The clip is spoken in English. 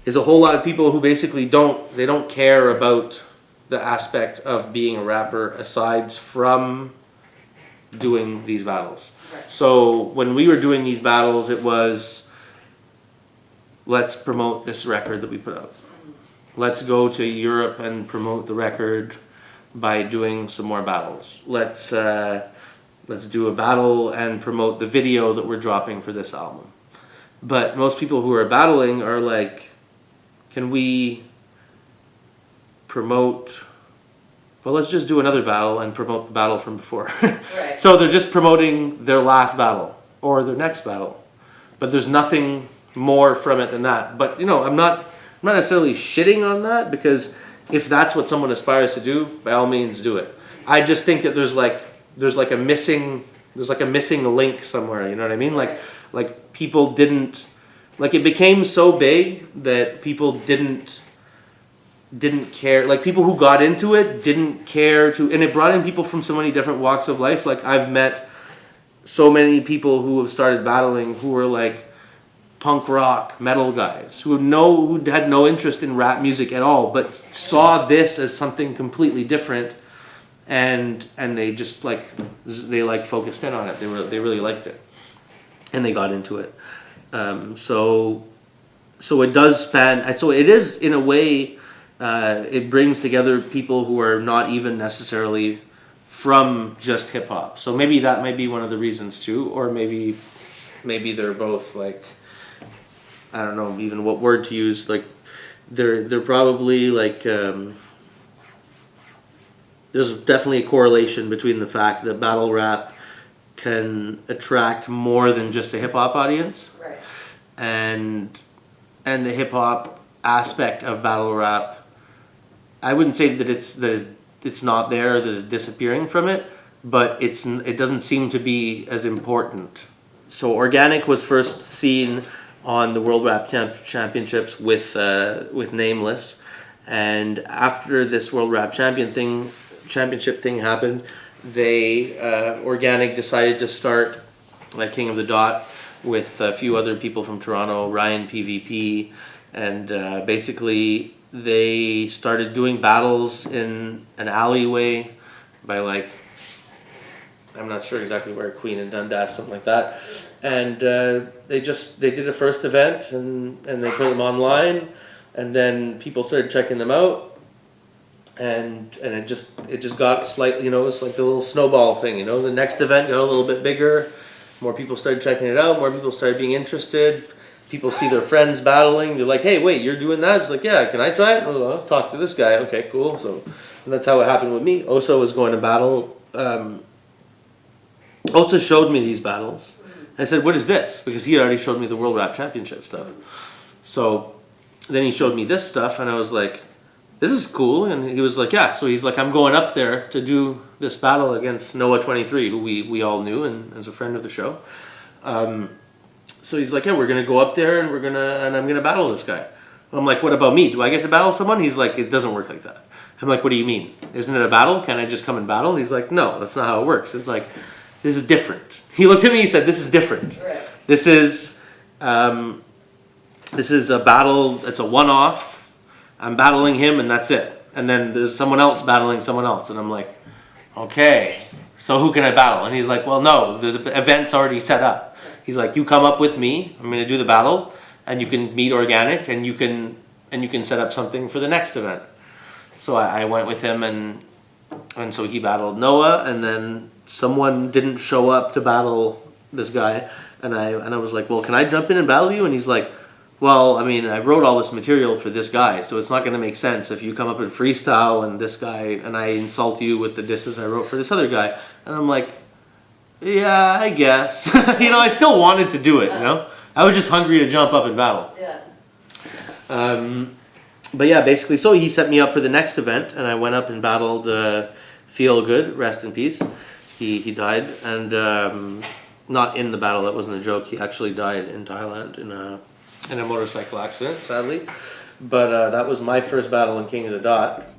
is a whole lot of people who basically don't care about the aspect of being a rapper aside from doing these battles. Right. So when we were doing these battles, it was, let's promote this record that we put out. Let's go to Europe and promote the record by doing some more battles. Let's do a battle and promote the video that we're dropping for this album. But most people who are battling are like, can we promote, well, let's just do another battle and promote the battle from before. Right. So they're just promoting their last battle or their next battle. But there's nothing more from it than that. But you know, I'm not necessarily shitting on that, because if that's what someone aspires to do, by all means do it. I just think that there's like a missing link somewhere, you know what I mean? Like people didn't, like it became so big that people didn't care, like people who got into it didn't care to, and it brought in people from so many different walks of life. Like I've met so many people who have started battling who were like punk rock metal guys who had no interest in rap music at all, but saw this as something completely different, and they just they focused in on it. They really liked it, and they got into it. So it does span. So it is, in a way, it brings together people who are not even necessarily from just hip hop. So maybe that might be one of the reasons too, or maybe they're both, like, I don't know even what word to use. Like they're probably like there's definitely a correlation between the fact that battle rap can attract more than just a hip hop audience, Right. and the hip hop aspect of battle rap. I wouldn't say that it's not there, that it's disappearing from it, but it doesn't seem to be as important. So Organic was first seen on the World Rap Championships with Nameless, and after this World Rap Championship thing happened, they Organic decided to start like King of the Dot with a few other people from Toronto, Ryan PvP, and basically they started doing battles in an alleyway by, like, I'm not sure exactly where, Queen and Dundas, something like that. And they did a first event, and they put them online, and then people started checking them out, and it just got slightly, you know, it's like the little snowball thing, you know. The next event got a little bit bigger, more people started checking it out, more people started being interested. People see their friends battling, they're like, hey, wait, you're doing that? It's like, yeah, can I try it? Oh, I'll talk to this guy. Okay, cool. So, and that's how it happened with me. Osa was going to battle. Osa showed me these battles. I said, what is this? Because he had already showed me the World Rap Championship stuff. So then he showed me this stuff, and I was like, this is cool. And he was like, yeah. So he's like, I'm going up there to do this battle against Noah 23, who we all knew and as a friend of the show. So he's like, yeah, we're gonna go up there and I'm gonna battle this guy. I'm like, what about me? Do I get to battle someone? He's like, it doesn't work like that. I'm like, what do you mean? Isn't it a battle? Can I just come and battle? He's like, no, that's not how it works. It's like, this is different. He looked at me, he said, this is different. Right. This is a battle, it's a one-off. I'm battling him and that's it. And then there's someone else battling someone else. And I'm like, okay, so who can I battle? And he's like, well, no, there's events already set up. He's like, you come up with me, I'm going to do the battle, and you can meet Organic, and you can set up something for the next event. So I went with him, and so he battled Noah, and then someone didn't show up to battle this guy, and I was like, well, can I jump in and battle you? And he's like, well, I mean, I wrote all this material for this guy, so it's not going to make sense if you come up and freestyle and this guy, and I insult you with the disses I wrote for this other guy. And I'm like, yeah, I guess. You know, I still wanted to do it, you know? I was just hungry to jump up and battle. Yeah. But yeah, basically, so he set me up for the next event, and I went up and battled Feel Good, rest in peace. He died, and not in the battle, that wasn't a joke. He actually died in Thailand in a motorcycle accident, sadly. But that was my first battle in King of the Dot.